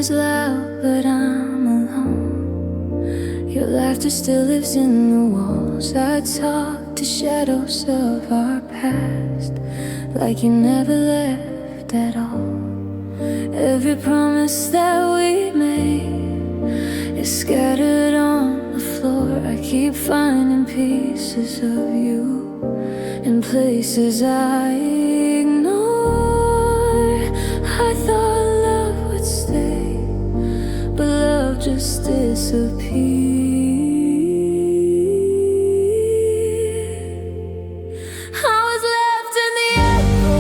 is loud, but I'm alone. Your laughter still lives in the walls. I talk to shadows of our past, like you never left at all. Every promise that we made is scattered on the floor. I keep finding pieces of you in places I ignore. I thought love would stay, but love just disappeared. I was left in the echo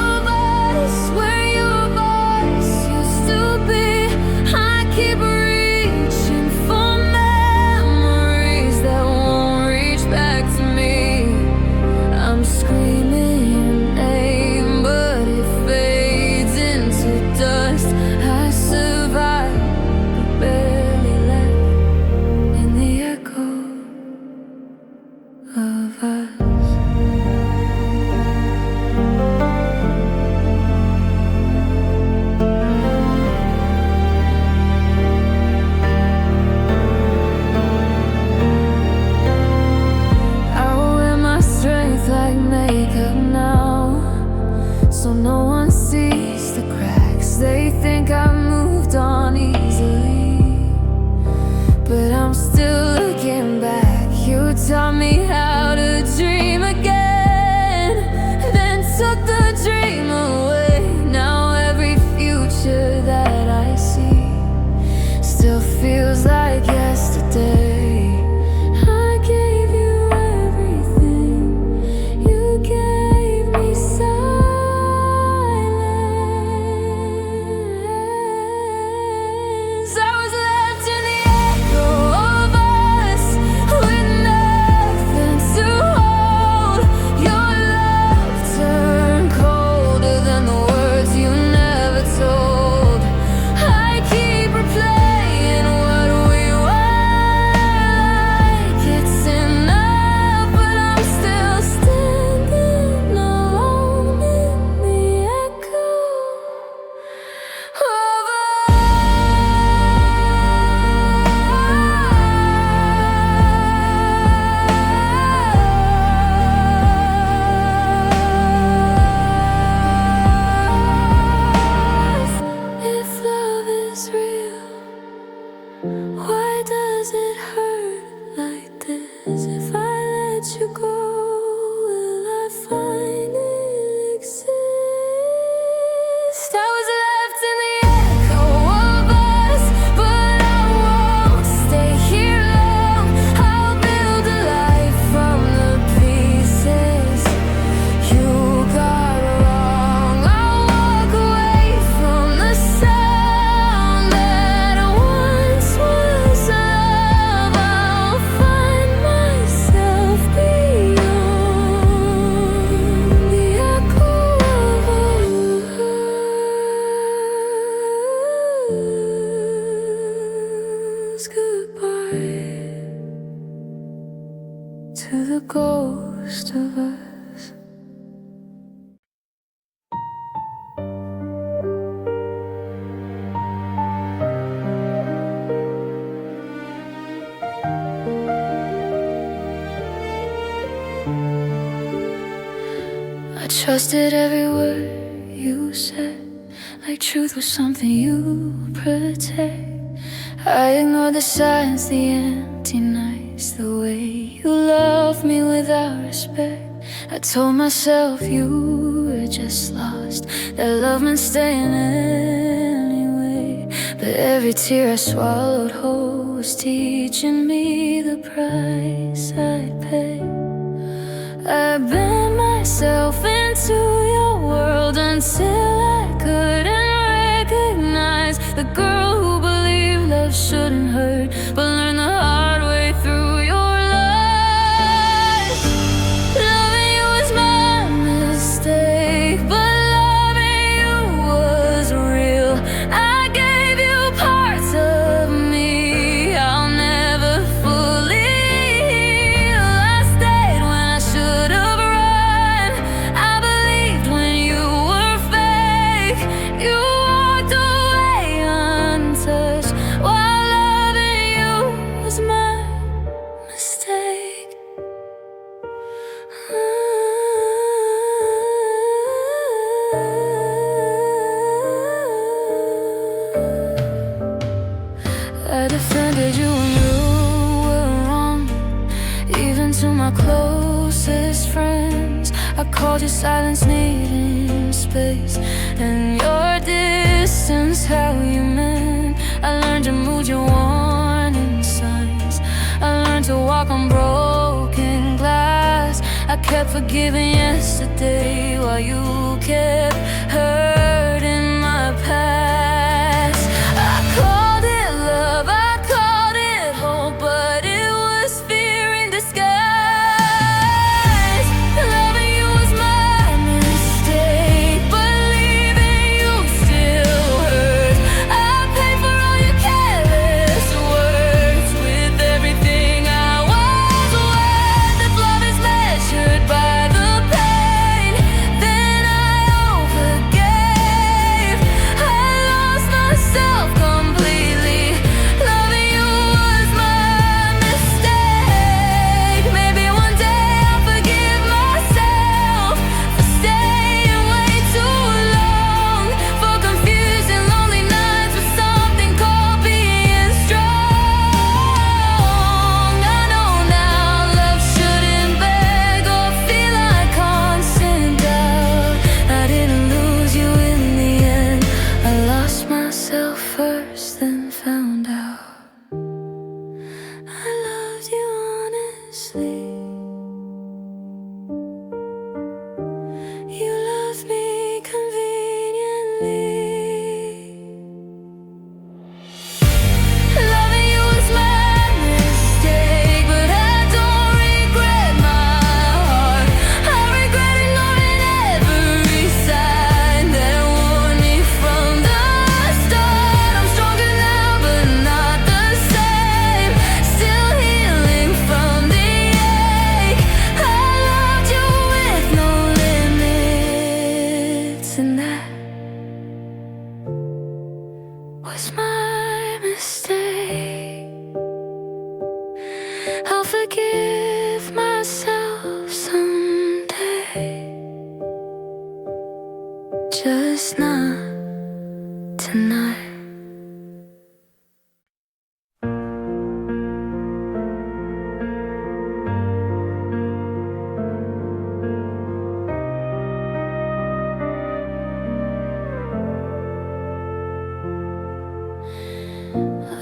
of us, where your voice used to be. I keep reaching for memories that won't reach back to me. I'm screaming your name, but it fades into dust. I survived, but barely left in the echo of us. I wear my strength like makeup now, so no one sees the cracks. They think I've moved on easily, but I'm still looking back. You taught me how to dream again, then took the dream away. Now every future that I see still feels like yesterday. I gave you everything, you gave me silence. I was left in the echo of us, with nothing to hold. Your love turned colder than the words you never told. I keep replaying what we were like. It's enough, but I'm still standing alone in the echo of us. If love is real, why does it hurt like this? If I let you go, will I find it exist? I was left in the echo of us, but I won't stay here long. I'll build a life from the pieces you got wrong. I'll walk away from the sound that once was love. I'll find myself beyond the echo of us. Goodbye to the ghost of us. I trusted every word you said, like truth was something you protect. I ignored the signs, the empty nights, the way you loved me without respect. I told myself you were just lost, that love meant staying anyway. But every tear I swallowed whole was teaching me the price I'd pay. I bent myself into your world until I couldn't recognize the girl who believed love shouldn't hurt, but learned the hard way through your life. Loving you was my mistake, but loving you was real. I gave you parts of me I'll never fully heal. I stayed when I should have run. I believed when you were fake. You walked away called your silence needing space, and your distance how you meant. I learned your mood, your warning signs. I learned to walk on broken glass. I kept forgiving yesterday while you kept hurting my past. I called it love, I called it hope, but it was fear in disguise. Loving you was my mistake, but leaving you still hurts. I paid for all your careless words with everything I was worth. If love is measured by the pain, then I overgave. I lost myself completely. Loving you was my mistake. Maybe one day I'll forgive myself for staying way too long, for confusing lonely nights with something called being strong. I know now love shouldn't beg or feel like constant doubt. I didn't lose you in the end. I lost myself first, then found out I loved you honestly. You loved me conveniently. Loving you was my mistake, but I don't regret my heart. I regret ignoring every sign that warned me from the start. I'm stronger now, but not the same. Still healing from the ache. I loved you with no limits, and that was my mistake. I'll forgive myself someday, just not tonight.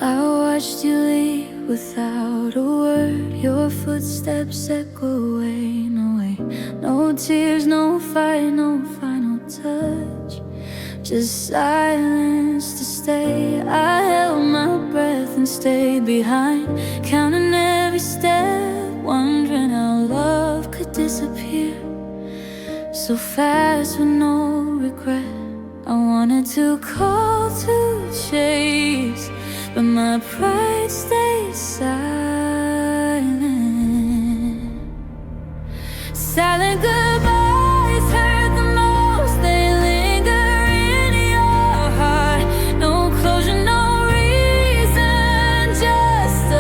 I watched you leave without a word. Your footsteps echoing away. No tears, no fight, no final touch. Just silence to stay. I held my breath and stayed behind, counting every step, wondering how love could disappear so fast with no regret. I wanted to call to chase, but my pride stayed silent. Silent goodbyes hurt the most. They linger in your heart. No closure, no reason, just a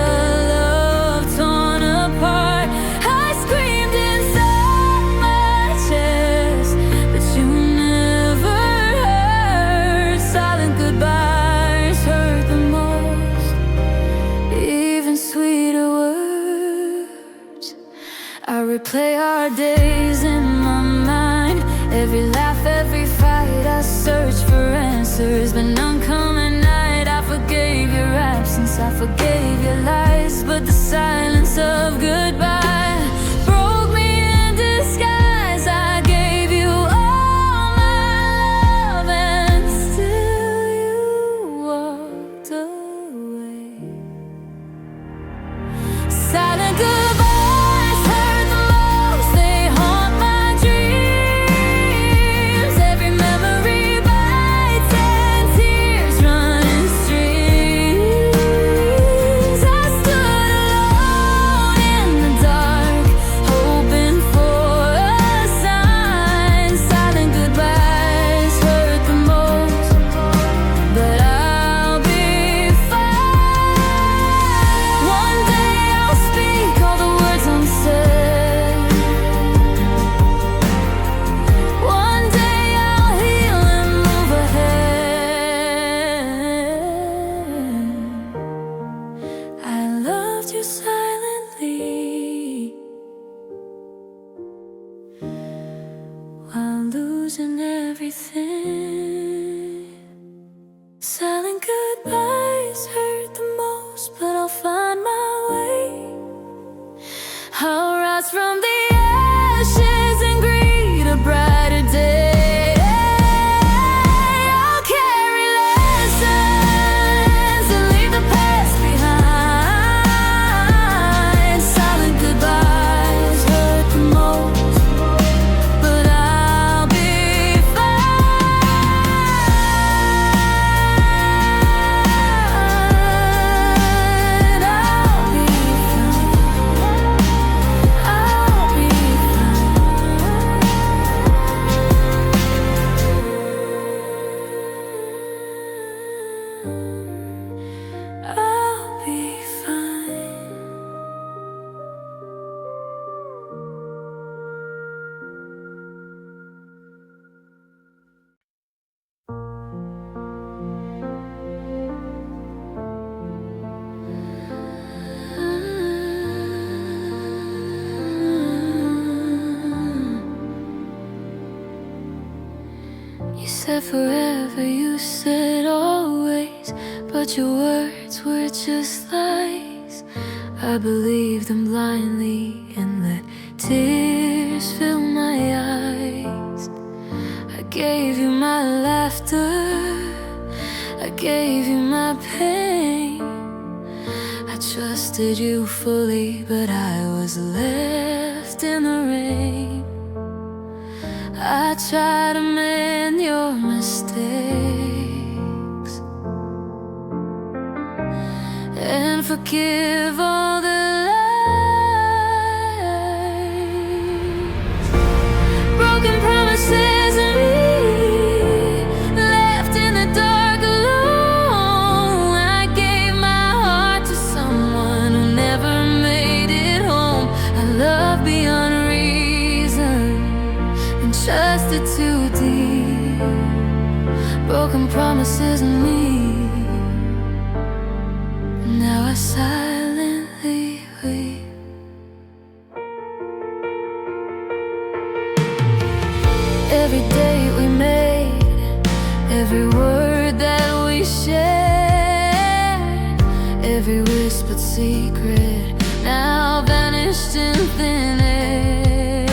love torn apart. I screamed inside my chest, but you never heard. Silent goodbyes hurt the most, even sweeter words. I replay our days in my mind. Every laugh, every fight, I search for answers, but none come at night. I forgave your absence, I forgave your lies, but the silence of goodbye broke me in disguise. I gave you all my love, and still you walked away. Silent goodbyes hurt the most. They haunt my dreams. Every memory bites and tears. goodbyes hurt the most, but I'll find my way. I'll rise from the ashes and greet a brighter day. I'll carry lessons and leave the past behind. Silent goodbyes hurt the most, but I'll be fine. I'll be You said forever, you said always, but your words were just lies. I believed them blindly and let tears fill my eyes. I gave you my laughter, I gave you my pain. I trusted you fully, but I was left in the rain. I try to mend your mistakes and forgive all the lies, broken promises and me left in the dark alone. I gave my heart to someone who never made it home. I love beyond reason, trusted too deep, broken promises in me. Now I silently weep. Every day we made, every word that we shared, every whispered secret now vanished in thin air.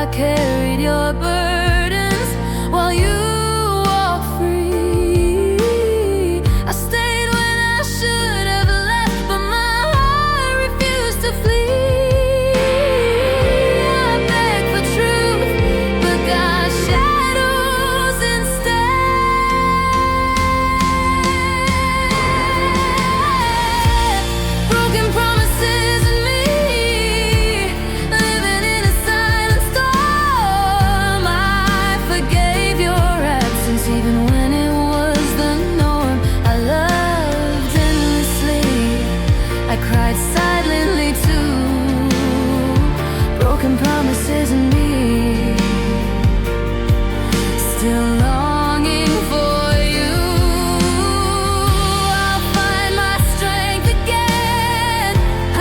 I carried your burdens while you walked free. I stayed when I should have left, but my heart refused to flee. I begged for truth, but got shadows instead. Broken promises in me, living in a silent storm. I forgave your absence even when it was the norm. I loved endlessly, I cried silently too. Broken promises in me, still longing for you. I'll find my strength again,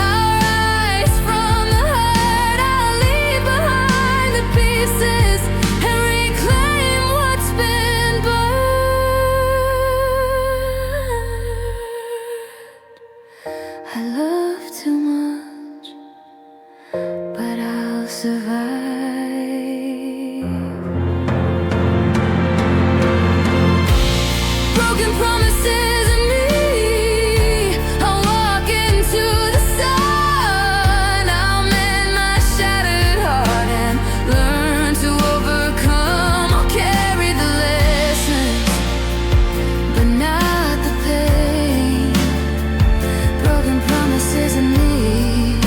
I'll rise from the hurt. I'll leave behind the pieces and reclaim what's been burned. I love too much, but I'll survive. Broken promises in me, I'll walk into the sun. I'll mend my shattered heart and learn to overcome. I'll carry the lessons, but not the pain. Broken promises in me,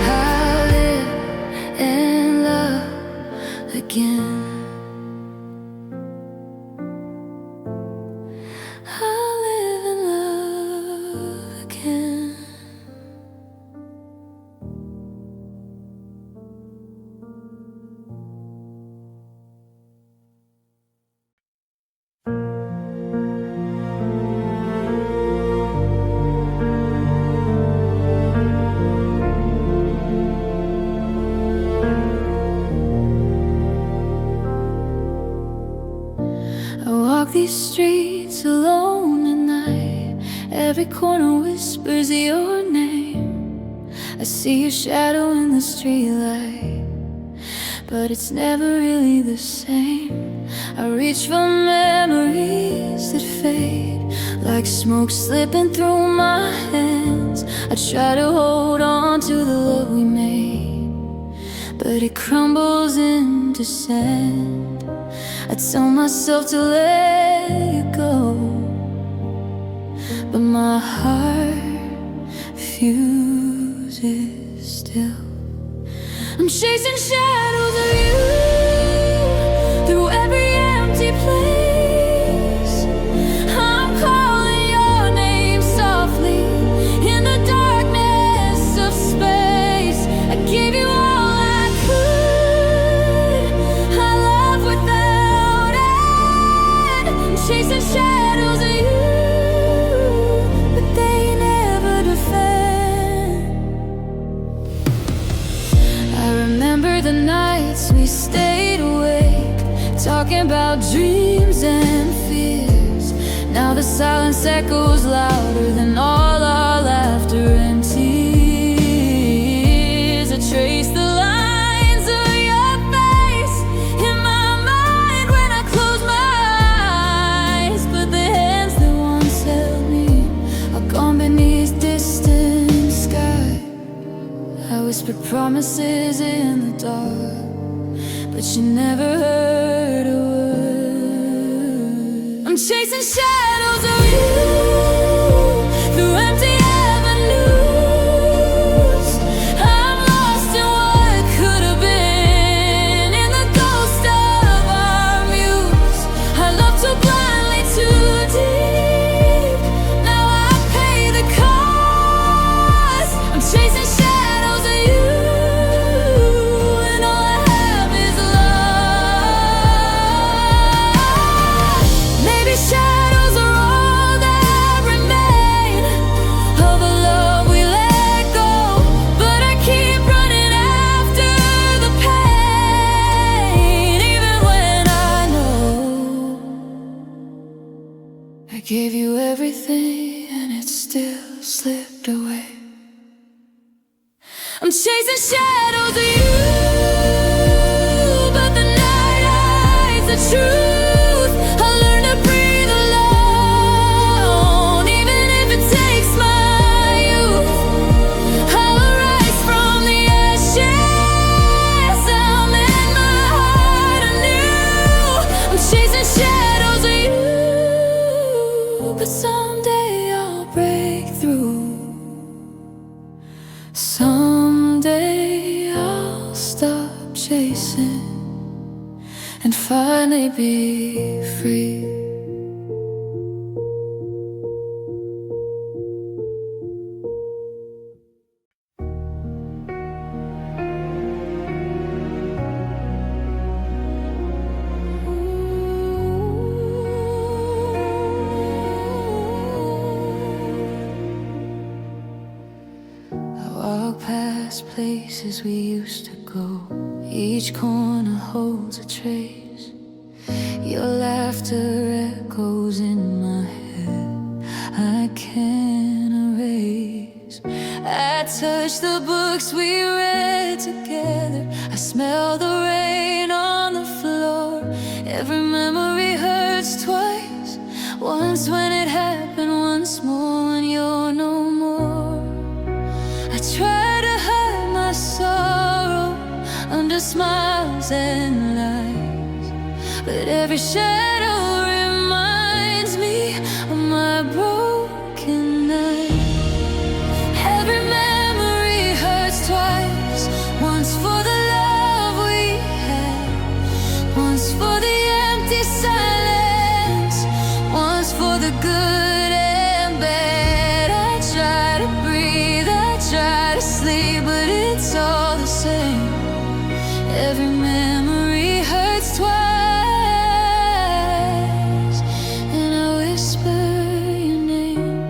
I'll live and love again. I'll live and love again. streets alone at night. Every corner whispers your name. I see your shadow in the streetlight, but it's never really the same. I reach for memories that fade, like smoke slipping through my hands. I try to hold on to the love we made, but it crumbles into sand. I tell myself to let it go, but my heart refuses still. I'm chasing shadows of you through every empty place. I'm calling your name softly in the darkness of space. I gave you all I could, I love without end. I'm chasing shadows of you, but they never defend. I remember the nights we stayed awake, talking about dreams and fears. Now the silence echoes louder than all our laughter and tears. I trace the lines of your face in my mind when I close my eyes, but the hands that once held me are gone beneath distant sky. I whispered promises in the dark, but you never heard a word. I'm chasing shadows of you through empty avenues. I'm lost in what could have been, in the ghost of our muse. I love too blindly, too deep. Now I pay the cost. I'm chasing shadows of you, and all I have is love. Maybe shadows are all that remain of a love we let go, but I keep running after the pain, even when I know I gave you everything and it still slipped away. I'm chasing shadows of you, but the night hides the truth. I learn to breathe alone, even if it takes my youth. I'll rise from the ashes, I'll mend my heart anew. I'm chasing shadows of you, but someday I'll break through. Someday I'll stop chasing and finally be free. Walk past places we used to go. Each corner holds a trace. Your laughter echoes in my head, I can't erase. I touch the books we read together, I smell the rain on the floor. Every memory hurts twice, once when it happened, once more when you're no more. I try to hide my sorrow under smiles and lies, but every shadow reminds me of my broken night. Every memory hurts twice, once for the love we had, once for the empty silence, once for the good and bad. I try to breathe, I try to sleep, but it's all the same. Every memory hurts twice, and I whisper your name.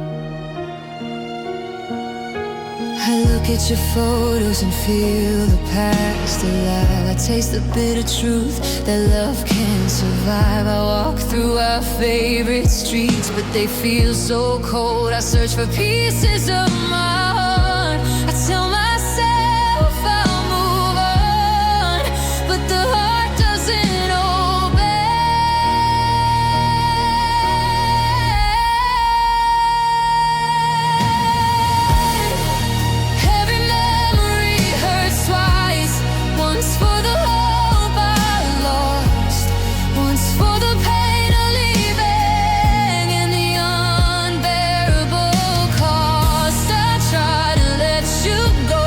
I look at your photos and feel the past alive. I taste the bitter truth that love can't survive. I walk through our favorite streets, but they feel so cold. I search for pieces of my heart. I tell myself I'll move on, but the heart doesn't obey. Every memory hurts twice. Once for the hope I lost, once for the pain of leaving and the unbearable cost. I try to let you go,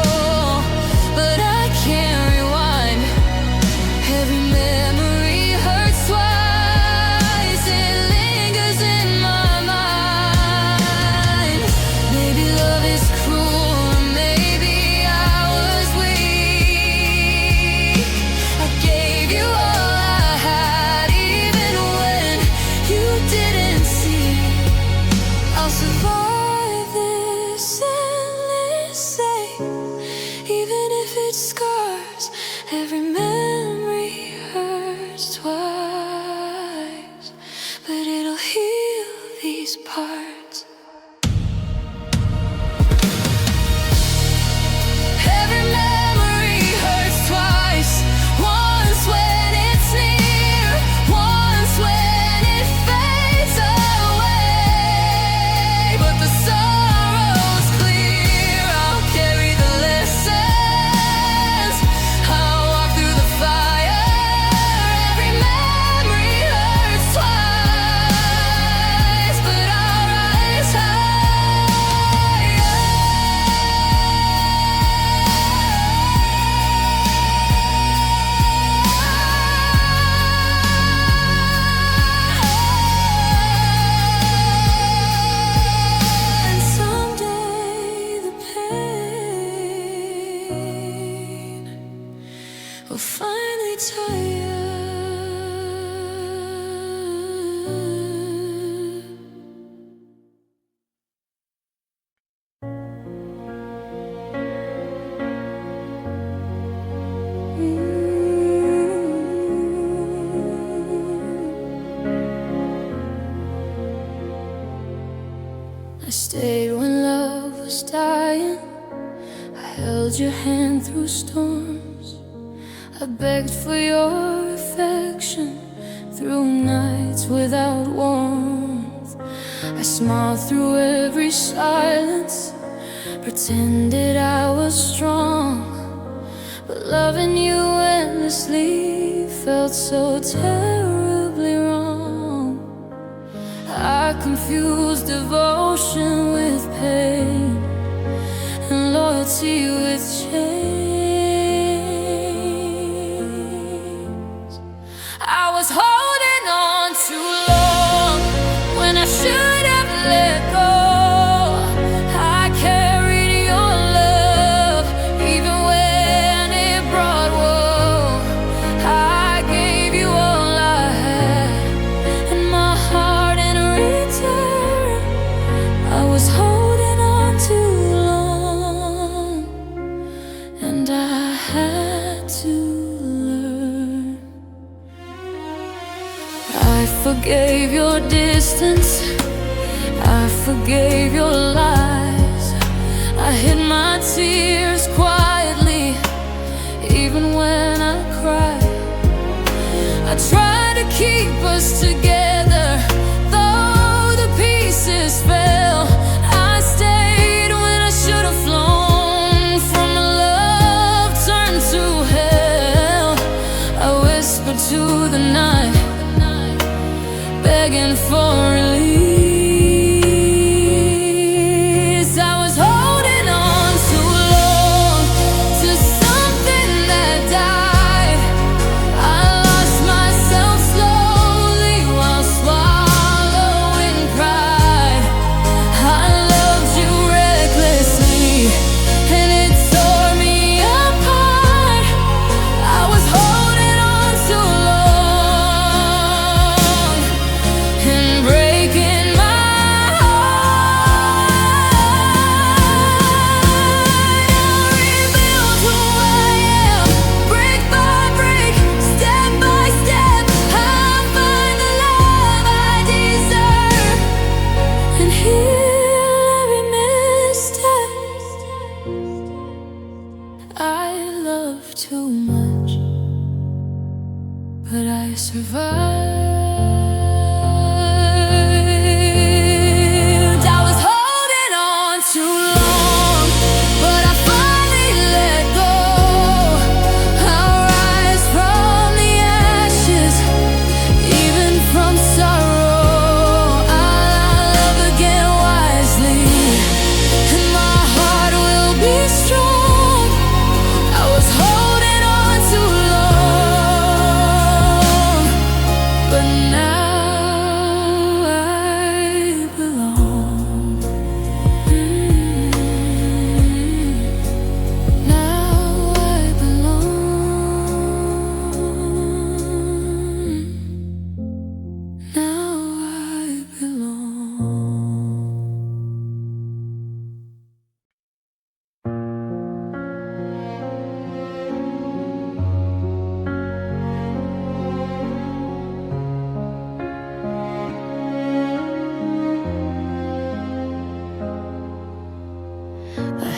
but I can't rewind. Every memory hurts twice. It lingers in my mind. Maybe love is cruel, or maybe I was weak. I gave you all I had, even when you didn't see. I'll survive this endless day, even if it scars. Every memory hurts twice, but it'll heal these parts. Every memory hurts twice. Once when it's near, once when it fades away. But the sorrow's clear. I'll carry the lessons. I'll walk through the fire. Every memory hurts twice, but I'll rise and someday the pain will finally tire. I stayed when love was dying. I held your hand through storms. I begged for your affection through nights without warmth. I smiled through every silence, pretended I was strong. But loving you endlessly felt so terribly wrong. I confused devotion with pain and loyalty with chains. I was holding on too long when I should have let go. I carried your love even when it brought woe. I gave you all I had and my heart in return. I was holding on too long, and I had to learn. I forgave your distance, I forgave your lies. I hid my tears quietly, even when I cried. I tried to keep us together, though the pieces fell. I stayed when I should have flown from a love turned to hell. I whispered to the night, begging for release. I was holding on too long to something that died. I lost myself slowly while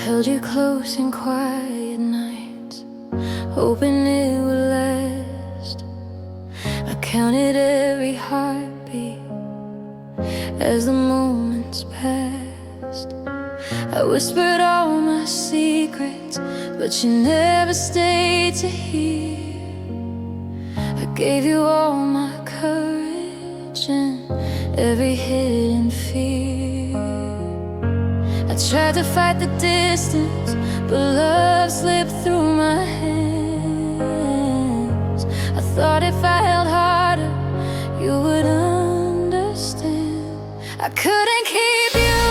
held you close in quiet nights, hoping it would last. I counted every heartbeat as the moments passed. I whispered all my secrets, but you never stayed to hear. I gave you all my courage and every hidden fear. I tried to fight the distance, but love slipped through my hands. I thought if I held harder, you would understand. I couldn't keep you,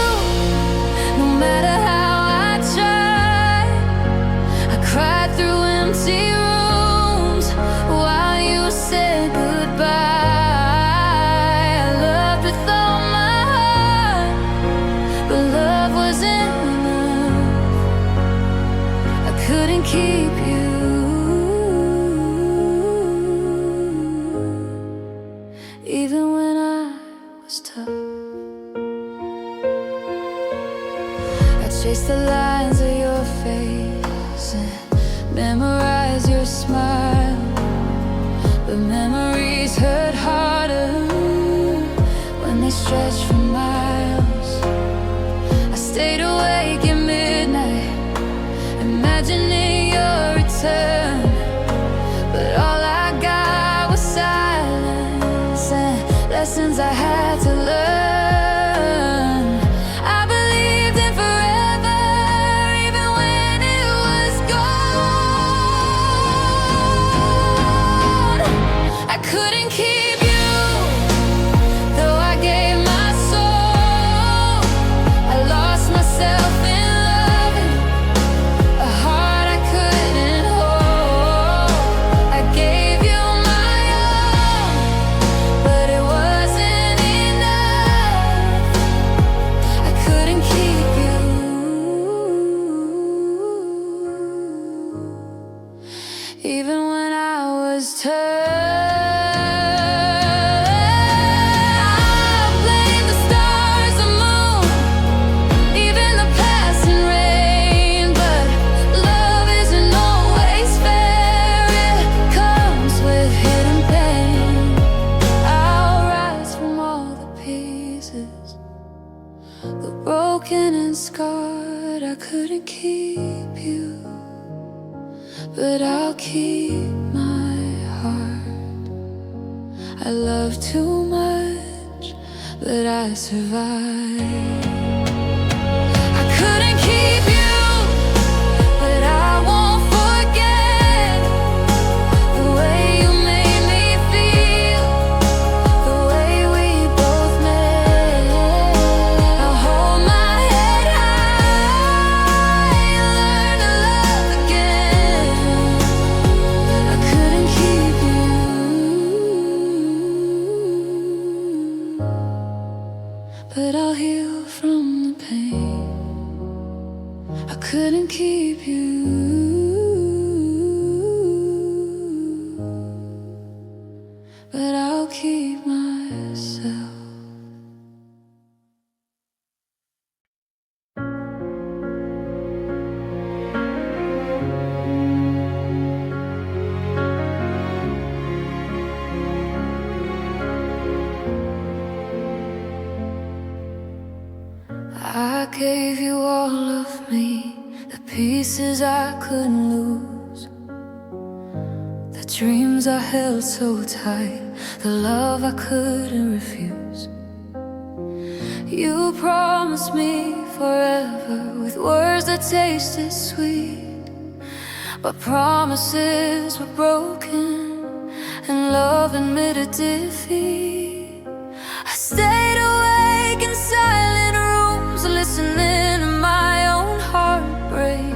no matter how I tried. I cried through empty rooms while you said goodbye. I loved with all my heart, but love wasn't enough. I couldn't keep you, even when I was tough. I chased the lines of your face and memorized your smile, but memories hurt harder when they stretch for miles. I stayed awake at midnight, imagining your return, but all I got was silence and lessons I had to learn. I believed in forever, even when it was gone. I couldn't keep you, though I gave my soul. I lost myself in loving a heart I couldn't hold. I gave you my all, but it wasn't enough. I couldn't keep you, even when I was tough. I blame the stars, the moon, even the passing rain, but love isn't always fair. It comes with hidden pain. I'll rise from all the pieces, the broken and scarred. I couldn't keep you, but I'll keep my heart. I love too much, but I survived. I couldn't keep you, but I won't forget the way you made me feel, the way we both met. I'll hold my head high and learn to love again. I couldn't keep you, but I'll heal from the pain. I couldn't keep you, but I'll keep myself. I gave you all of me, the pieces I couldn't lose, the dreams I held so tight, the love I couldn't refuse. You promised me forever with words that tasted sweet, but promises were broken and love admitted defeat. I stayed awake in silent rooms, listening to my own heartbreak.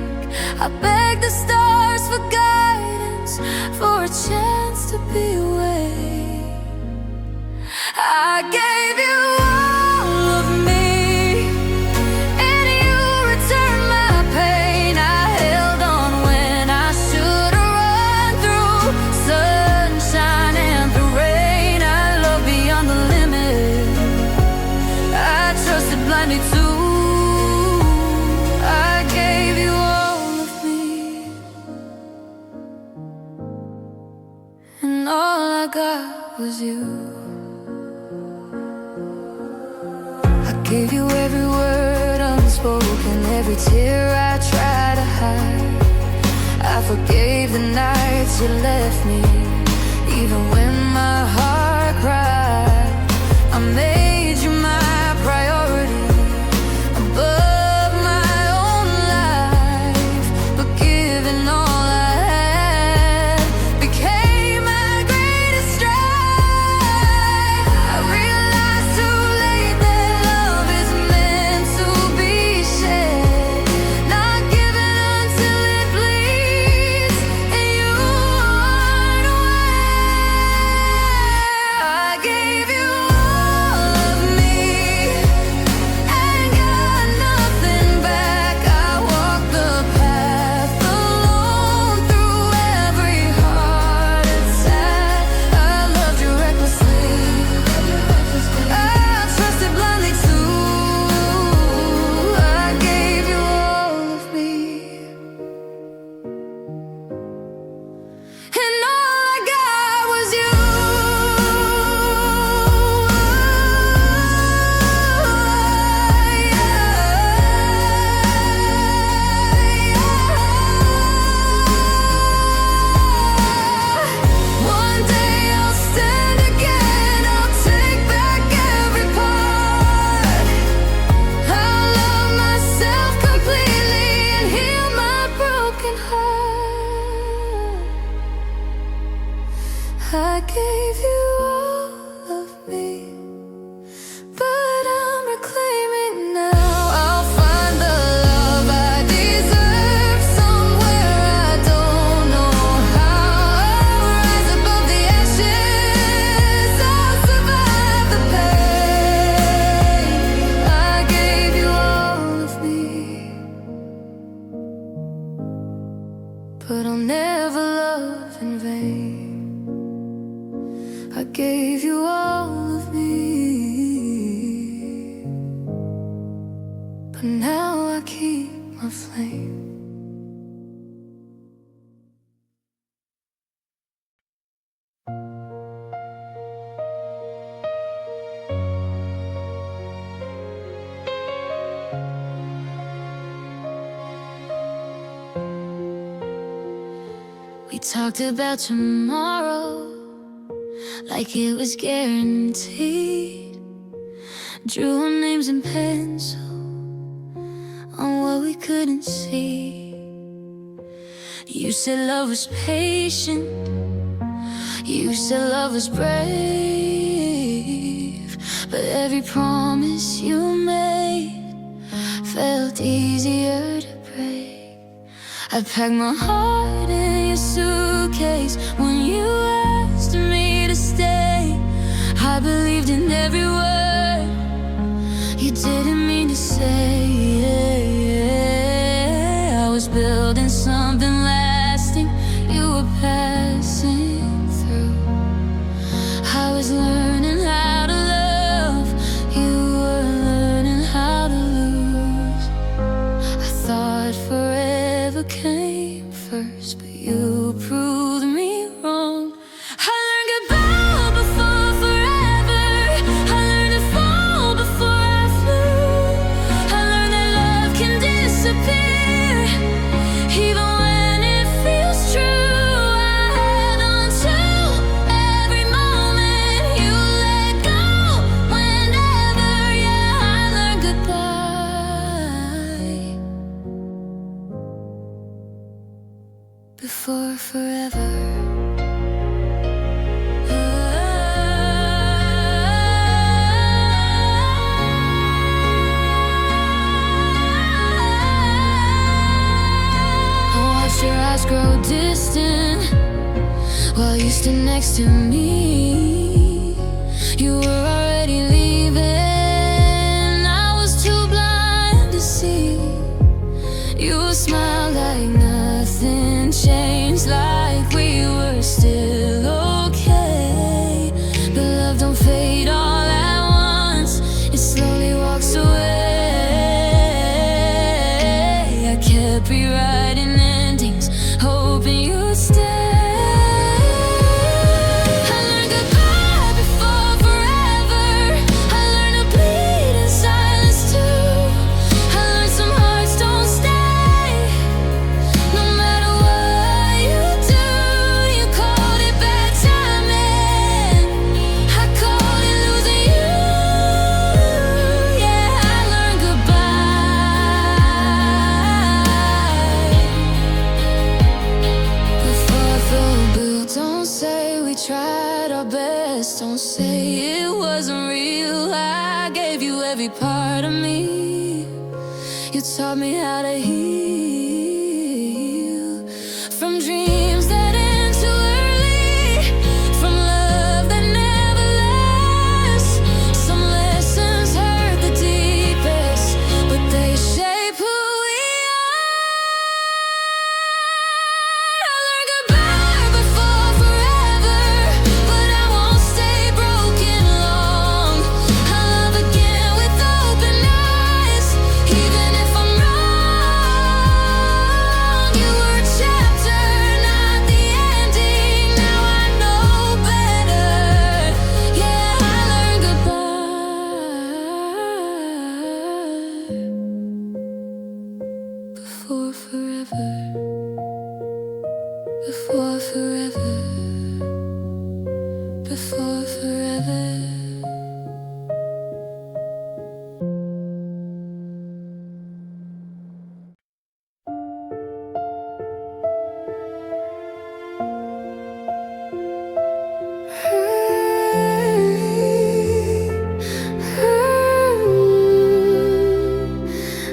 I begged the stars for guidance, for a chance to be awake. I gave you all of me, and you returned my pain. I held on when I should have run through sunshine and through rain. I love beyond the limit, I trusted blindly too. I gave got was you. I gave you every word unspoken, every tear I tried to hide. I forgave the nights you left me, even when my heart cried. I made you my priority, above my own life. But giving all I had became my greatest strive. I realized too late that love is meant to be shared, not given until it bleeds, and you aren't aware. I gave you all of me and got nothing back. I walked the path alone through every heart attack. I loved you recklessly, I trusted blindly too. I gave you all of me, and all I got was you. One day I'll stand again, I'll take back every part. I'll love myself completely and heal my broken heart. I gave you all of me, but I'm reclaiming now. I'll find the love I deserve somewhere I don't know how. I'll rise above the ashes, I'll survive the pain. I gave you all of me, but I'll never love in vain. I gave you all of me, but now I keep my flame. We talked about tomorrow like it was guaranteed. Drew our names in pencil on what we couldn't see. You said love was patient, you said love was brave, but every promise you made felt easier to break. I packed my heart in your suitcase when you asked me to stay. I believed in every word you didn't mean to say. I was building something lasting, you were passing through. I was learning how to love, you were learning how to lose. I thought forever came first, but you proved me wrong. I learned goodbye before forever, I learned to fall before I flew. I learned that love can disappear even when it feels true. I held on to every moment you let go whenever, yeah, I learned goodbye before forever. I watched your eyes grow distant while you stood next to me. You were already leaving, I was too blind to see. You smiled like nothing changed, like we were still okay. But love don't fade all at once, it slowly walks away. I kept rewriting endings, hoping you'd stay. I learned every part of me. You taught me how to heal from dreams that end too early, from love that never lasts. Some lessons hurt the deepest, but they shape who we are. I learned goodbye before forever, but I won't stay broken long. I love again with open eyes, even if I'm wrong. You were a chapter, not the ending. Now I know better. Yeah, I learned goodbye before forever, before forever, before forever.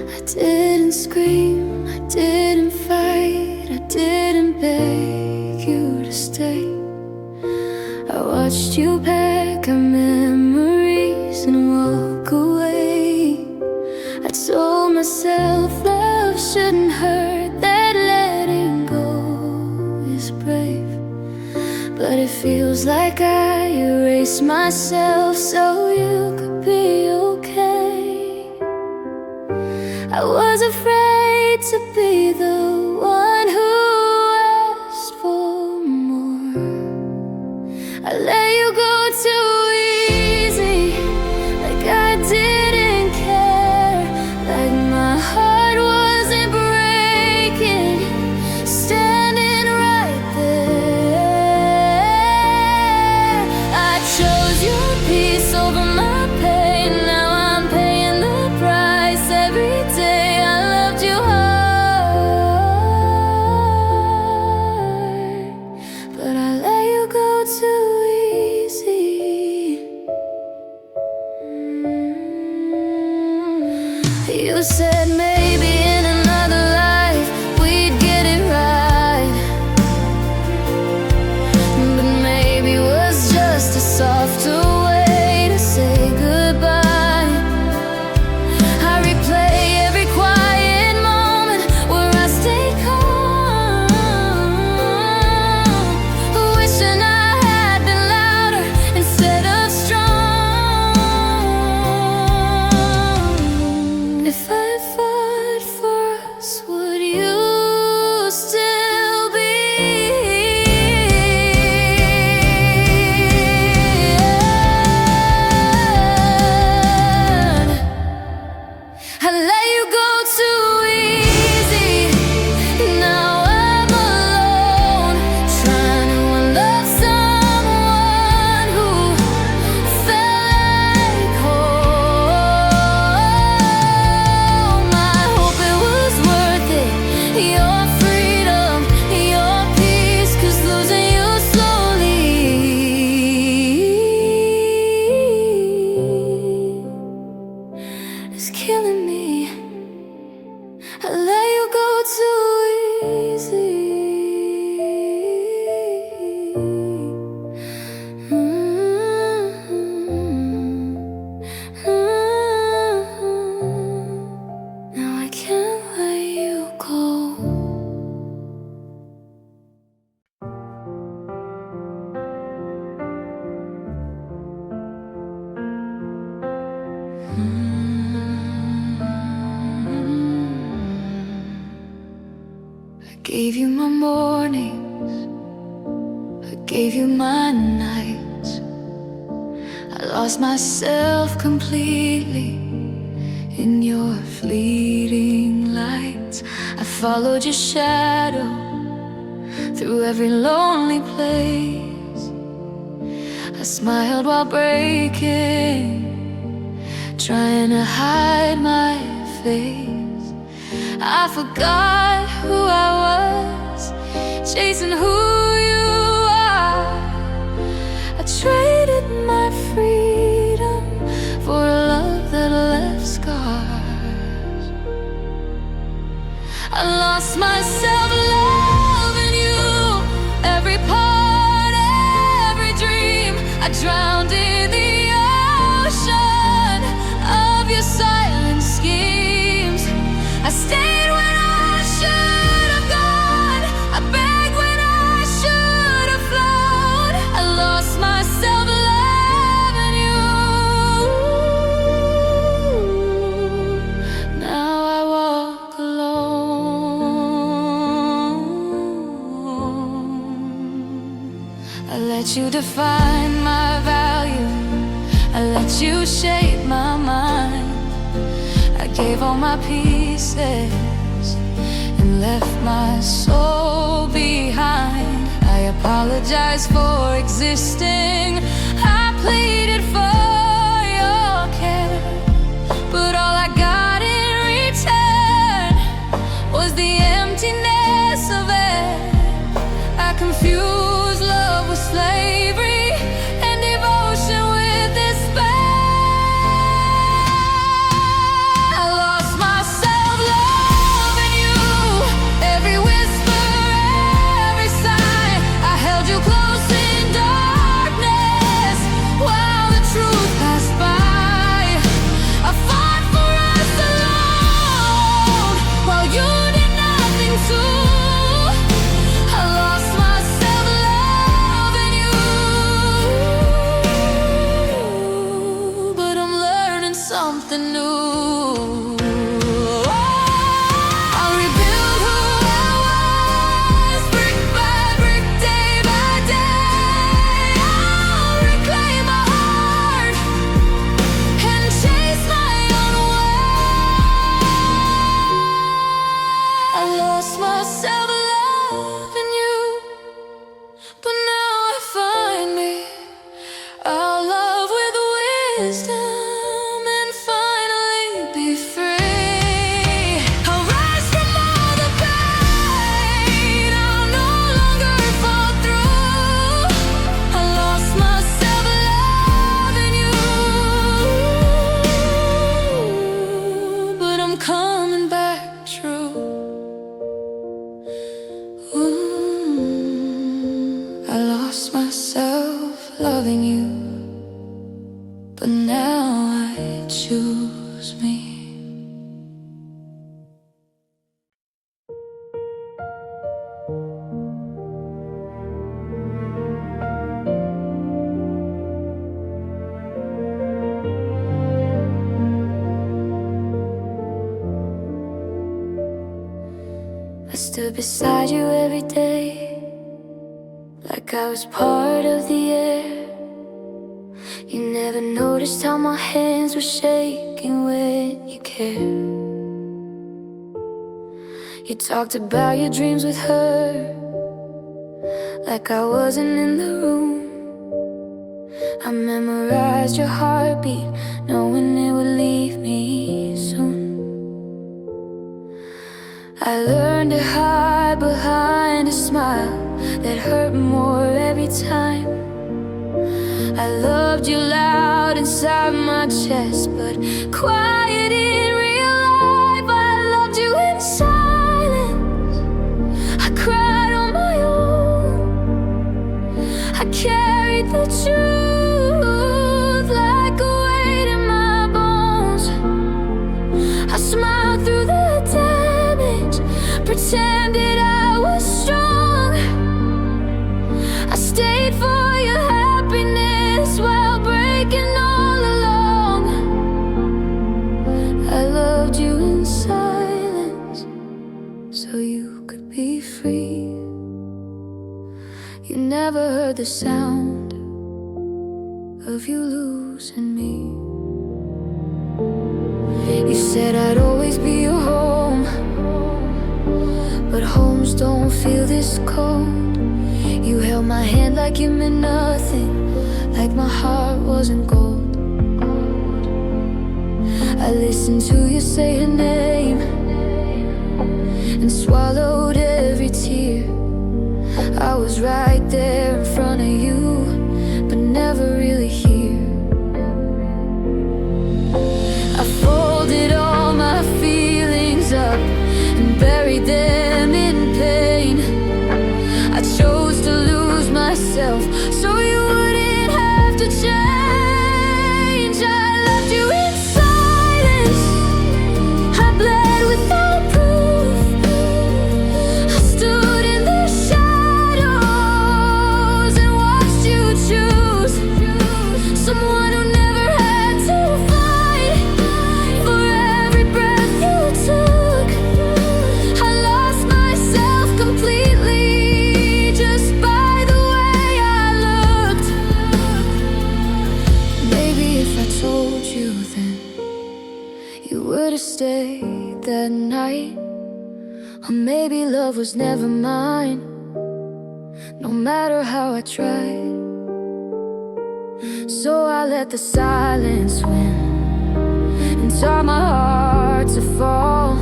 I didn't scream, I didn't fight, I didn't beg you to stay. I watched you pack our memories and walk away. I told myself love shouldn't hurt, that letting go is brave. But it feels like I erased myself so you could be okay. I was afraid to be the one who asked for more. I let you go too easy, like I didn't care, like my heart wasn't breaking, standing right there. I chose your peace over my pain. Now I'm paying the price every day. I loved you hard, but I let you go too easy. You said maybe in another life we'd get it right, but maybe it was just a softer way to say goodbye. I replay every quiet moment where I stay calm, wishing I had been louder instead of strong. If I fought for us, would you still be? I let you go too easy. Now I'm alone, trying to unlove someone who felt like home. I hope it was worth it, your freedom, your peace, 'cause losing you slowly is killing me. I let you go too easy. Now I can't let you go. I gave you my mornings, I gave you my nights. I lost myself completely in your fleeting lights. I followed your shadow through every lonely place. I smiled while breaking, trying to hide my face. I forgot who I was, chasing who you are. I traded my freedom for a love that lost myself loving you. Every part, every dream, I drowned in the ocean of your silent schemes. I stayed when I should have gone, I begged when I should have flown. I lost myself loving you. Now I walk alone. I let you define my value, I let you shape my mind. I gave all my pieces and left my soul behind. I apologize for existing, I pleaded for your care, but all I got in return was the emptiness of it. I confused love with slavery and devotion with despair. I lost myself loving you. Every whisper, every sigh, I held you close in darkness while the truth passed by. I fought for us alone while you did nothing too. I lost myself loving you, but I'm learning something new. I'll rebuild who I was, brick by brick, day by day. I'll reclaim my heart and chase my own way. I lost myself loving you, but now I find me. I'll love with wisdom and finally be free. I'll rise from all the pain, I'll no longer fall through. I lost myself loving you, but I'm coming back true. I lost myself loving you, but now I choose me. I stood beside you every day, like I was part of the air. You never noticed how my hands were shaking when you cared. You talked about your dreams with her, like I wasn't in the room. I memorized your heartbeat, knowing it would leave me soon. I learned to hide behind a smile that hurt more every time. I loved you loud inside my chest, but quiet in real life. I loved you in silence, I cried on my own. I carried the truth like a weight in my bones. I smiled through the damage, pretended I was strong. I stayed for your happiness while breaking all along. I loved you in silence so you could be free. You never heard the sound of you losing me. You said I'd always be your home, but homes don't feel this cold. You held my hand like it meant nothing, like my heart wasn't gold. I listened to you say her name and swallowed every tear. I was right there in front of you, but never really here. I folded all my feelings up and buried them you would've stayed that night. Or maybe love was never mine, no matter how I tried. So I let the silence win and taught my heart to fall.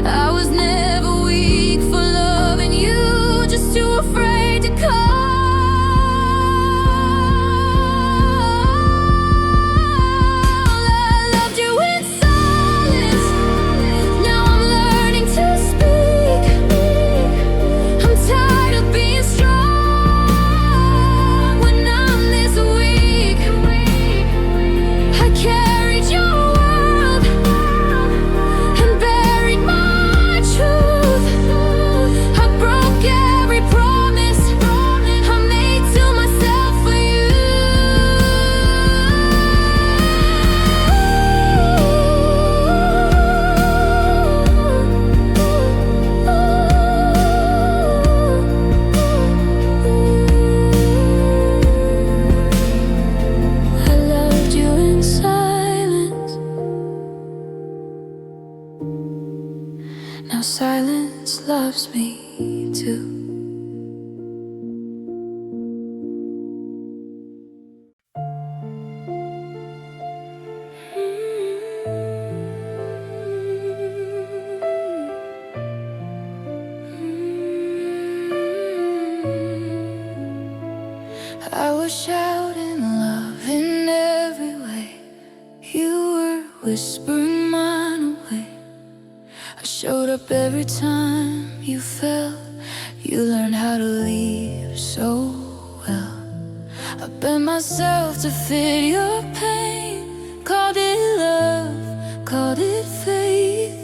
I was never weak for loving you, just too afraid to call. I loved you in silence, now I'm learning to speak. I'm tired of being strong when I'm this weak. I carried your world and buried my truth. I broke every promise I made to myself for you. I loved you in silence. Now silence loves me too. I was shouting love in every way, you were whispering mine away. I showed up every time you fell, you learned how to leave so well. I bent myself to fit your pain, called it love, called it faith.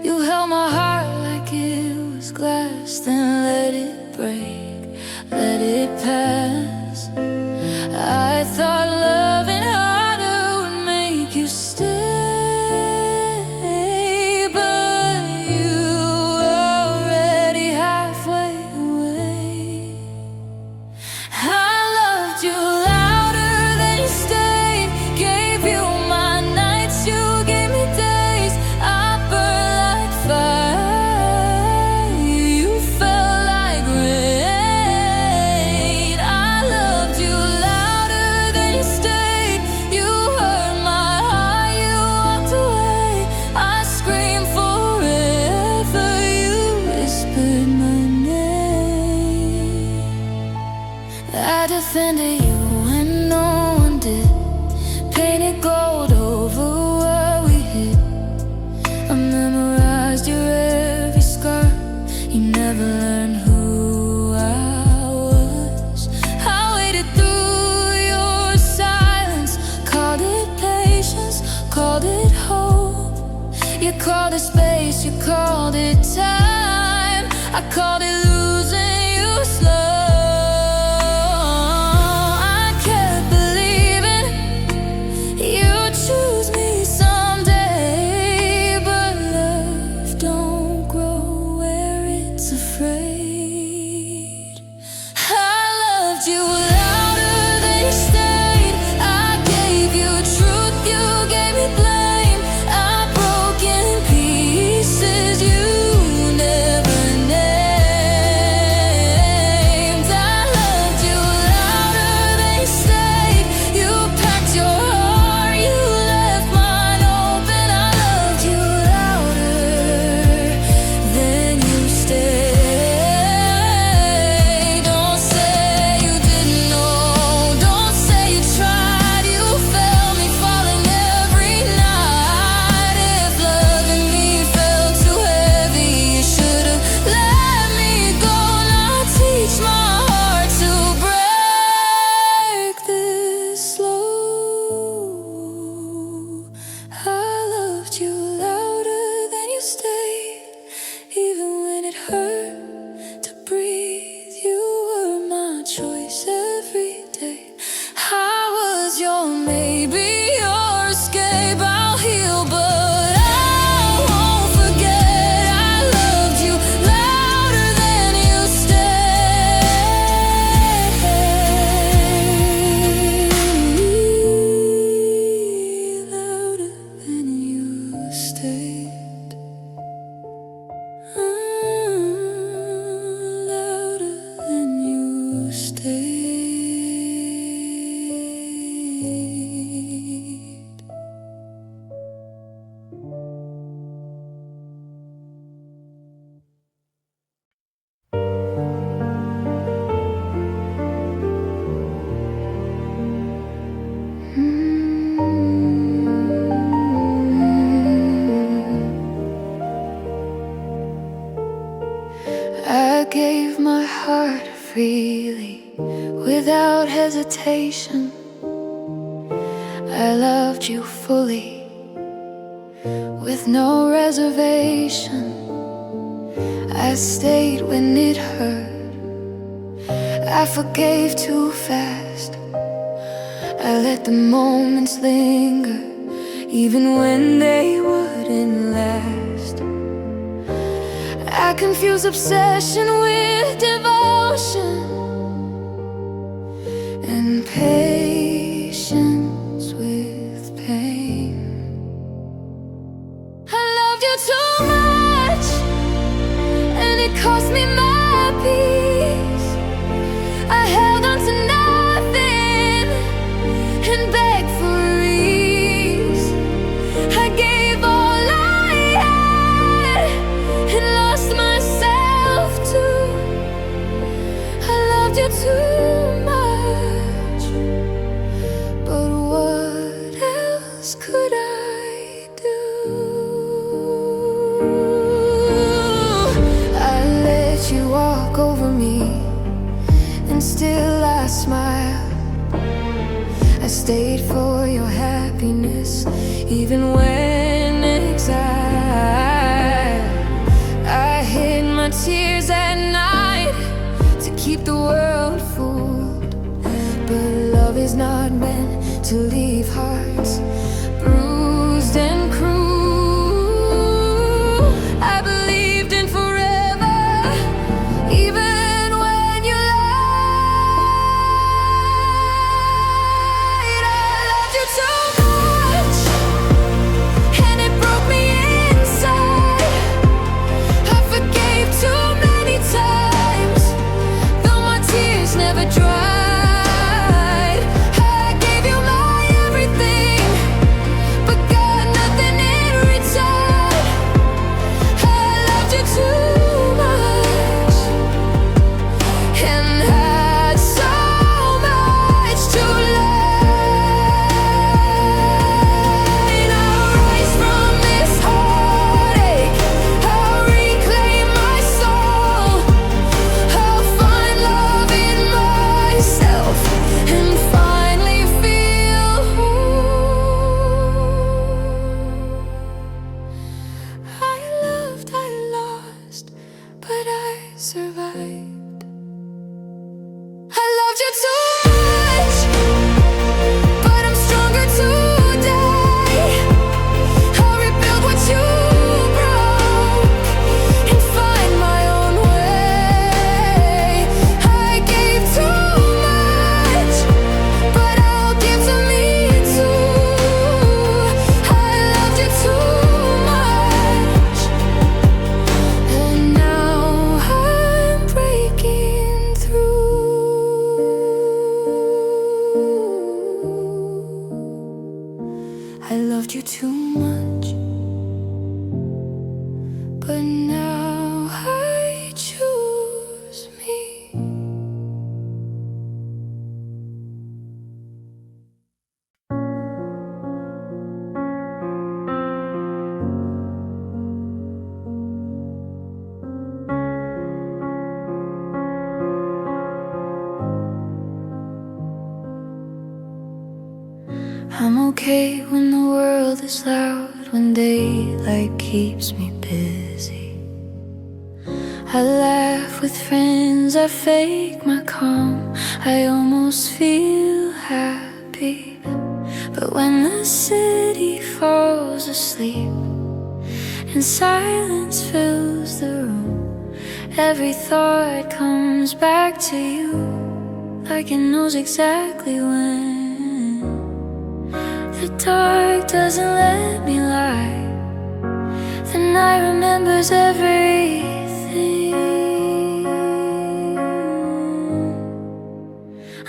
You held my heart like it was glass, then let it break, let it pass. I thought loving harder would make you stay, but you were already halfway away. I loved you louder than you stayed, gave you my nights, you gave me days. I burned like fire, you felt like rain. I loved you louder than you stayed, you hurt my heart, you walked away. I screamed forever, you whispered my name. I defended you when no one did, painted gold over what we hid. I memorized your every scar, you never learned who I was. I waited through your silence, called it patience, called it hope. You called it space, you called it time, I called it losing you slow. I kept believing you'd choose me someday, but love don't grow where it's afraid. I loved you louder than you stayed, I gave you truth, you gave me blame. I broke in pieces, you never named. freely, without hesitation. I loved you fully, with no reservation. I stayed when it hurt, I forgave too fast. I let the moments linger, even when they wouldn't last. I confuse obsession with devotion, and patience with pain. I loved you too much, and it cost me my peace. I held on to nothing and begged for ease. I gave all I had and lost myself too. I loved you too much, but what else could I do? I let you walk over me, and still I smile. I stayed for your happiness, even when exiled. I hid my tears at night to keep the world fooled, but love is not meant to leave hearts bruised and cruel. I believed in forever, even when you lied. I loved you too much, and it broke me inside. I forgave too many times, though my tears never dried. I gave you my everything, but got nothing in return. I loved you too much, and had so much to learn. I'll rise from this heartache, I'll reclaim my soul. I'll find love in myself and finally feel whole. I loved, I lost, but I survived. I loved you too much, but I'm stronger today. I'll rebuild what you broke and find my own way. I gave too much, but I'll give to me too. I loved you too much, and now I'm breaking through. I loved you too much, but now I choose me. I'm okay when the world is loud, when daylight keeps me busy. I laugh with friends, I fake my calm, I almost feel happy. But when the city falls asleep and silence fills the room, every thought comes back to you, like it knows exactly when. The dark doesn't let me lie, the night remembers everything.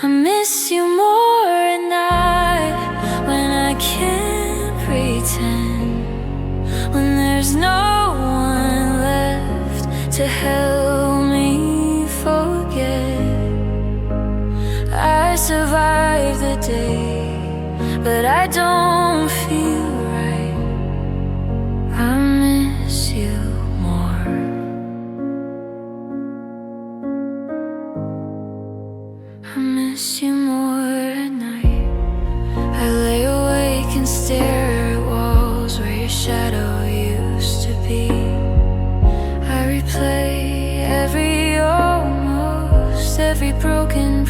I miss you more at night, when I can't pretend, when there's no one left to help me forget. I survived the day, but I don't feel right. I miss you more.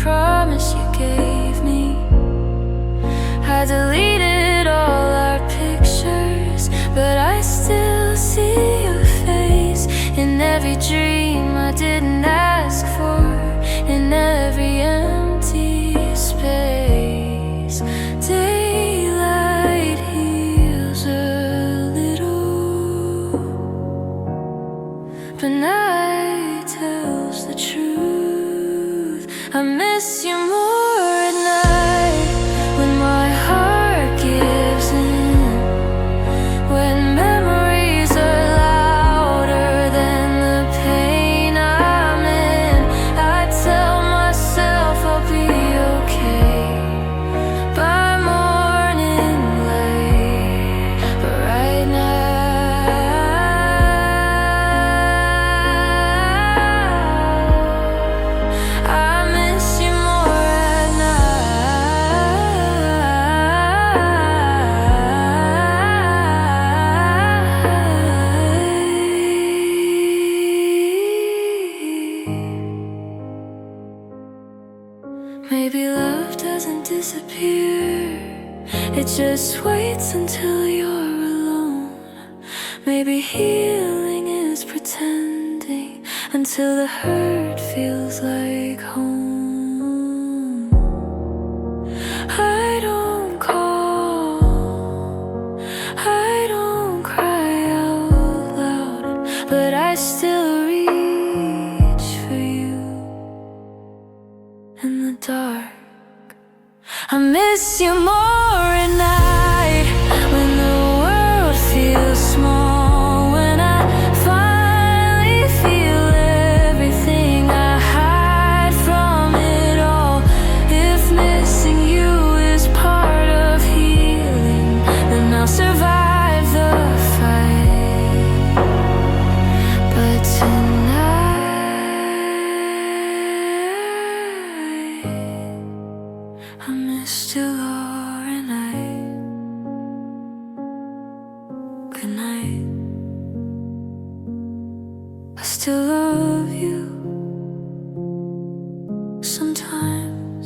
promise you gave me. I deleted all our pictures, but I still see your face in every dream I didn't ask for, in every empty space. Daylight heals a little, but night tells the truth. I miss you more at night, when my heart gives in, when memories are louder than the pain I'm in. I tell myself I'll be okay by morning light, but right now I miss you more at night. Maybe love doesn't disappear, it just waits until you're alone. Maybe healing is pretending until the hurt feels like home. I don't call, I don't cry out loud, but I still reach for you in the dark. I miss you more at night, when the world feels small, when I finally feel everything I hide from it all. If missing you is part of healing, then I'll survive the fight. But tonight I missed you, Laura, night. Good night. I still love you sometimes.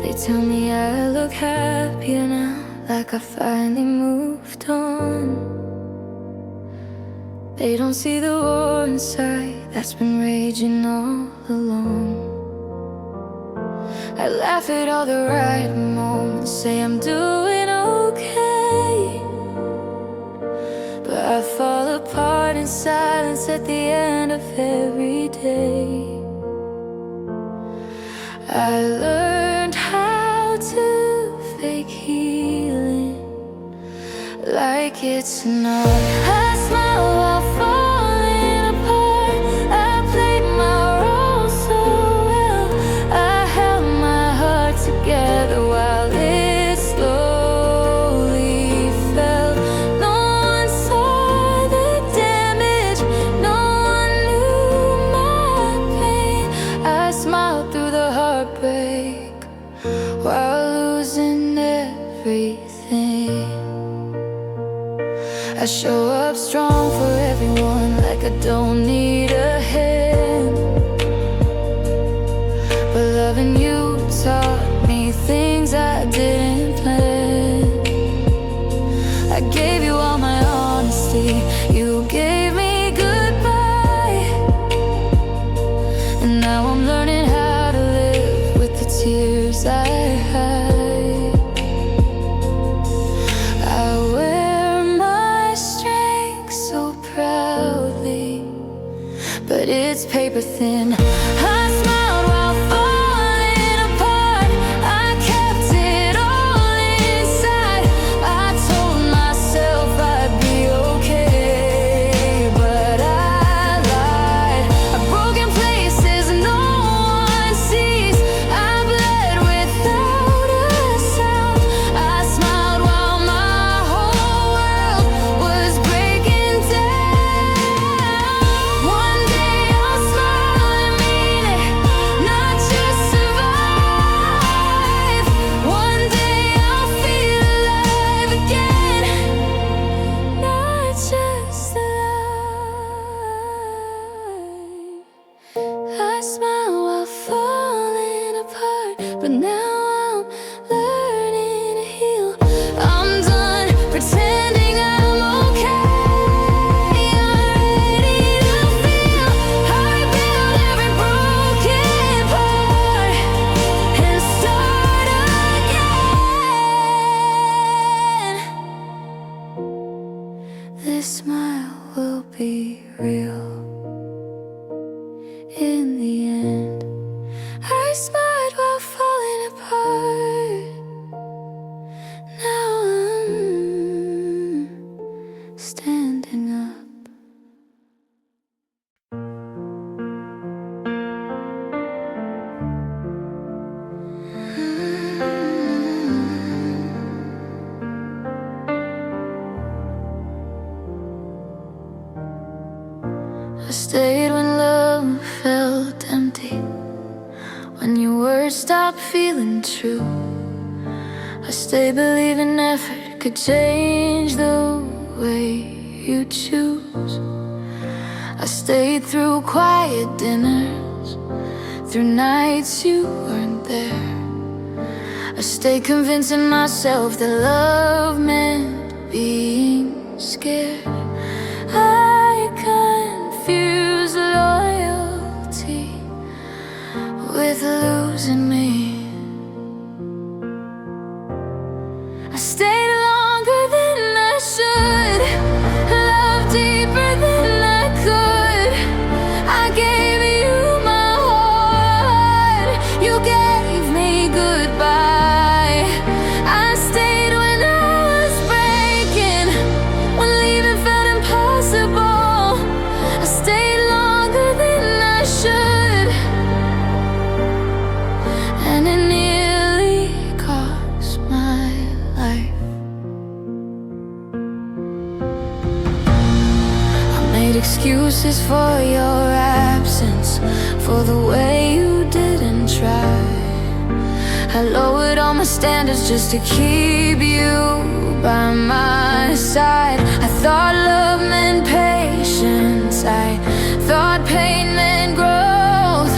They tell me I look happier now, like I finally moved on. They don't see the war inside that's been raging all along. I laugh at all the right moments, say I'm doing okay, but I fall apart in silence at the end of every day. I learned how to fake healing like it's not. I smile while falling apart, I played my role so well. I held my heart together while it slowly fell. No one saw the damage, no one knew my pain. I smiled through the heartbreak while losing everything. I show up strong for everyone, like I don't need a hand. But loving you taught me things I didn't plan. I gave you all my honesty, you gave me goodbye, and now I'm learning how to live with the tears I hide. I wear my strength so proudly, but it's paper thin. I smiled while falling apart, I kept it all inside. I told myself I'd be okay, but I lied. I've broken places no one sees, I bled without a sound. I smiled while my whole world was breaking down. One stop feeling true. I stay believing effort could change the way you choose. I stayed through quiet dinners, through nights you weren't there. I stayed convincing myself that love meant being scared. I confused loyalty with losing me. I stayed longer than I should, loved deeper than I could. I gave you my heart, you gave me goodbye. I stayed when I was breaking, when leaving felt impossible. I stayed longer than I should, and it nearly cost my life. I made excuses for your absence, for the way you didn't try. I lowered all my standards just to keep you by my side. I thought love meant patience, I thought pain meant growth.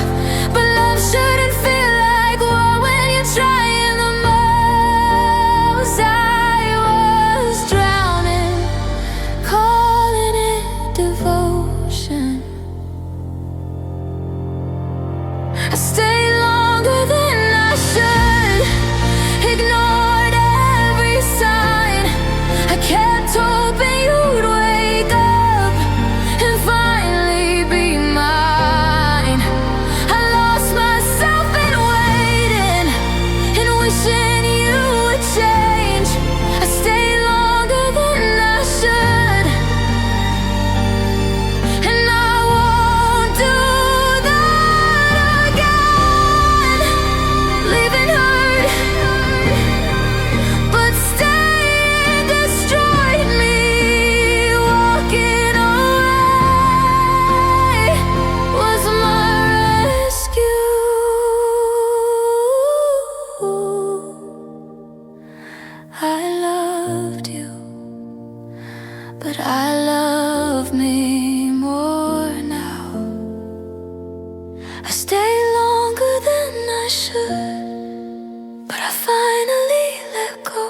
But love shouldn't feel like war when you're trying the most. I was drowning, calling it devotion. I stayed longer than I should, ignored every sign. I kept hoping you'd wake up and finally be mine. I lost myself in waiting and wishing you would change. I stayed longer than I should, and I won't do that again. Living hurt, but staying destroyed me. Walking away was my rescue. I loved you, but I love me more now. I stayed longer than I should, but I finally let go.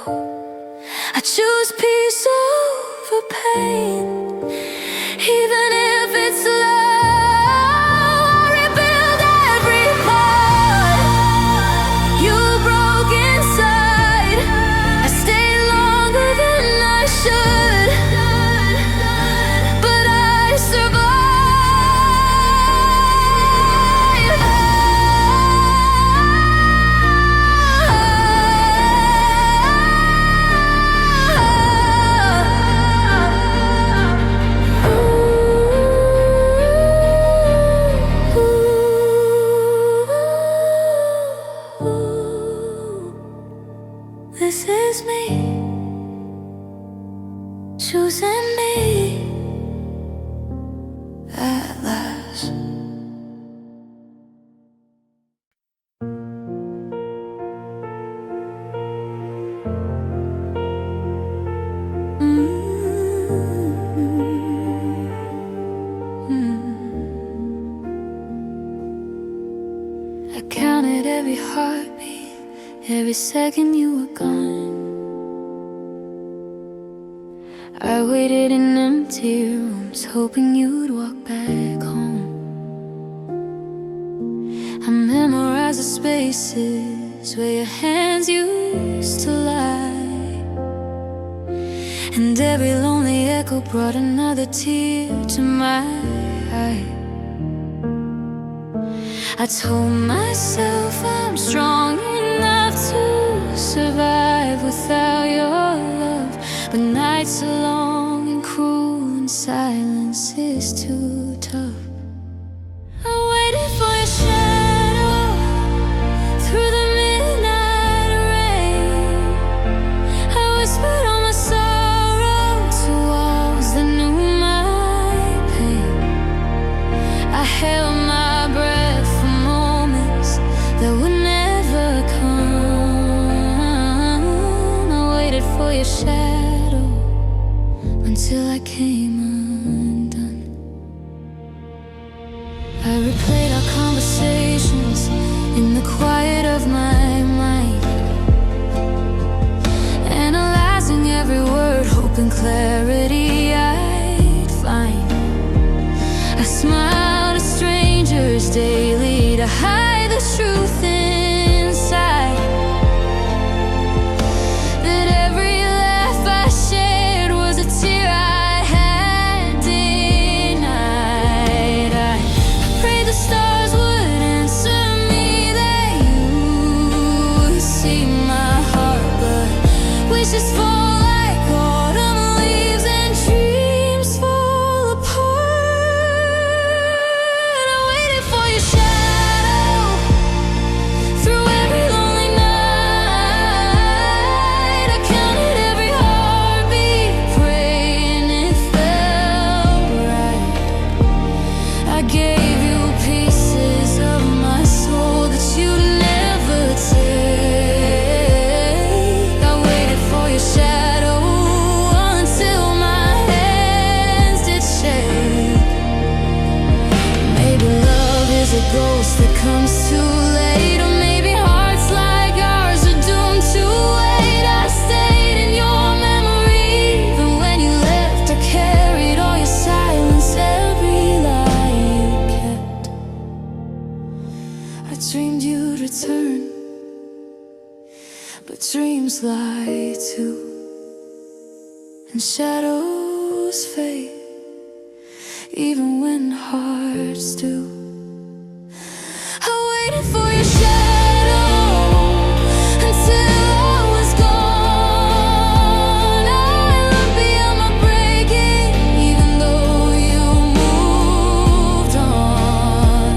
I choose peace over pain, even if it's slow. I rebuild every part you broke inside. I stayed longer than I should, but I survived. This is me, choosing me at last. I counted every heartbeat, every second you were gone. I waited in empty rooms, hoping you'd walk back home. I memorized the spaces where your hands used to lie, and every lonely echo brought another tear to my eye. I told myself I'm strong enough to survive without your love, but nights are long and cruel and silence is too tough. I waited for your shadow through the midnight rain. I whispered all my sorrow to walls that knew my pain. I held my breath for moments that would never for your shadow until I came undone. I replayed our conversations in the quiet of my mind, analyzing every word, hoping clarity I'd find. I smile to strangers daily to hide the truth inside. That every laugh I shared was a tear I had denied. I prayed the stars would answer me, that you would see my heart, but wishes fall like autumn leaves and dreams fall apart. I waited for your shadow through every lonely night. I counted every heartbeat, praying it felt right. I gave you pieces of my soul that you'd never take. I waited for your shadow until my hands did shake. Maybe love is a ghost that comes too late, or maybe hearts like ours are doomed to wait. I stayed in your memory, even when you left. I carried all your silence, every lie you kept. I dreamed you'd return, but dreams lie too, and shadows fade, even when hearts do. I waited for your shadow until I was gone. I looked beyond my breaking, even though you moved on.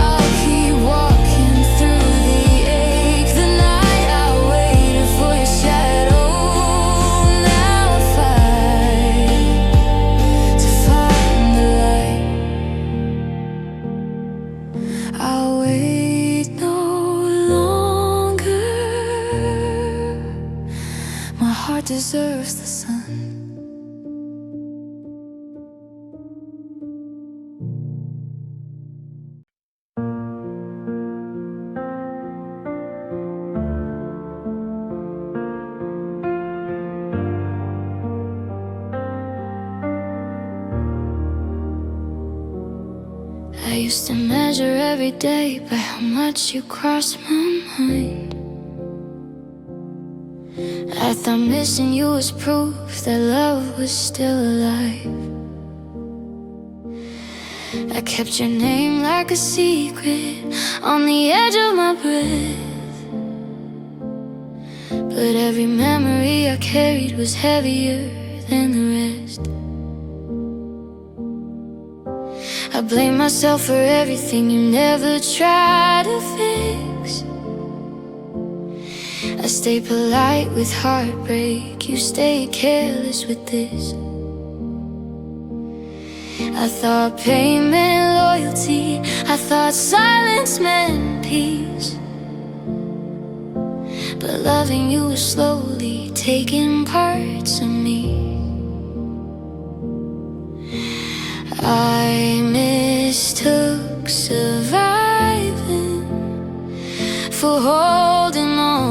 I'll keep walking through the ache, the night I waited for your shadow. Now I fight to find the light. I'll wait no longer. My heart deserves the sun. I used to measure every day by how much you crossed my mind. I thought missing you was proof that love was still alive. I kept your name like a secret on the edge of my breath, but every memory I carried was heavier than the rest. I blame myself for everything you never tried to fix. I stay polite with heartbreak, you stay careless with this. I thought pain meant loyalty, I thought silence meant peace, but loving you was slowly taking parts of me. I mistook surviving for holding on.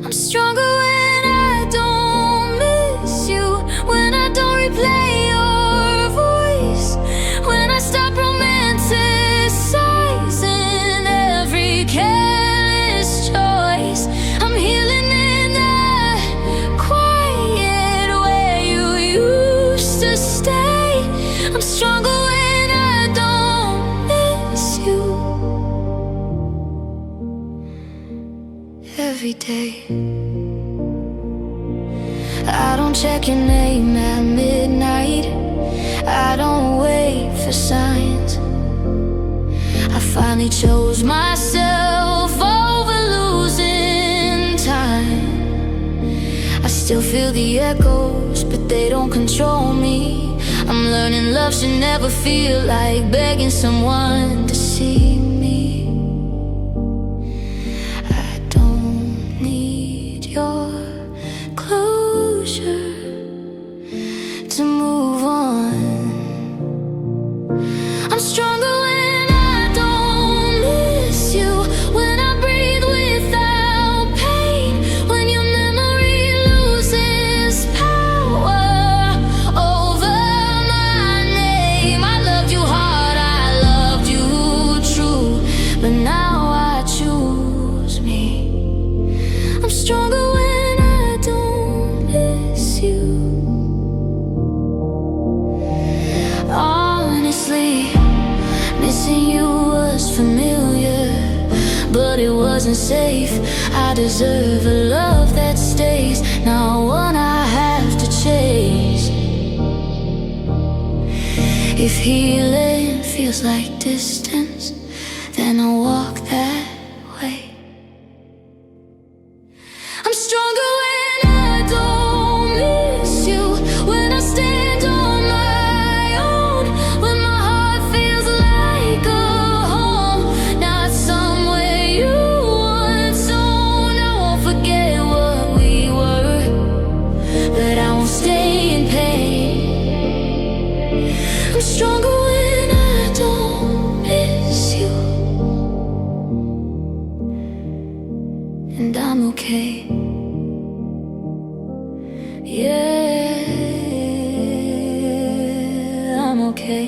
I'm stronger when I don't miss you, when I don't replay your voice, when I stop romanticizing every careless choice. I'm healing in that quiet where you used to stay. I'm stronger when I don't miss you every day. I don't check your name at midnight, I don't wait for signs. I finally chose myself over losing time. I still feel the echoes, but they don't control me. I'm learning love should never feel like begging someone to see me. I don't need your deserve a love that stays, not one I have to chase. If healing feels like distance, then I'll walk that way. I'm stronger when I don't miss you, when I stand on my own, when my heart feels like a home, not somewhere you once owned. I won't forget what we were, but I won't stay in pain. I'm stronger when I don't miss you, and I'm okay. Yeah, I'm okay.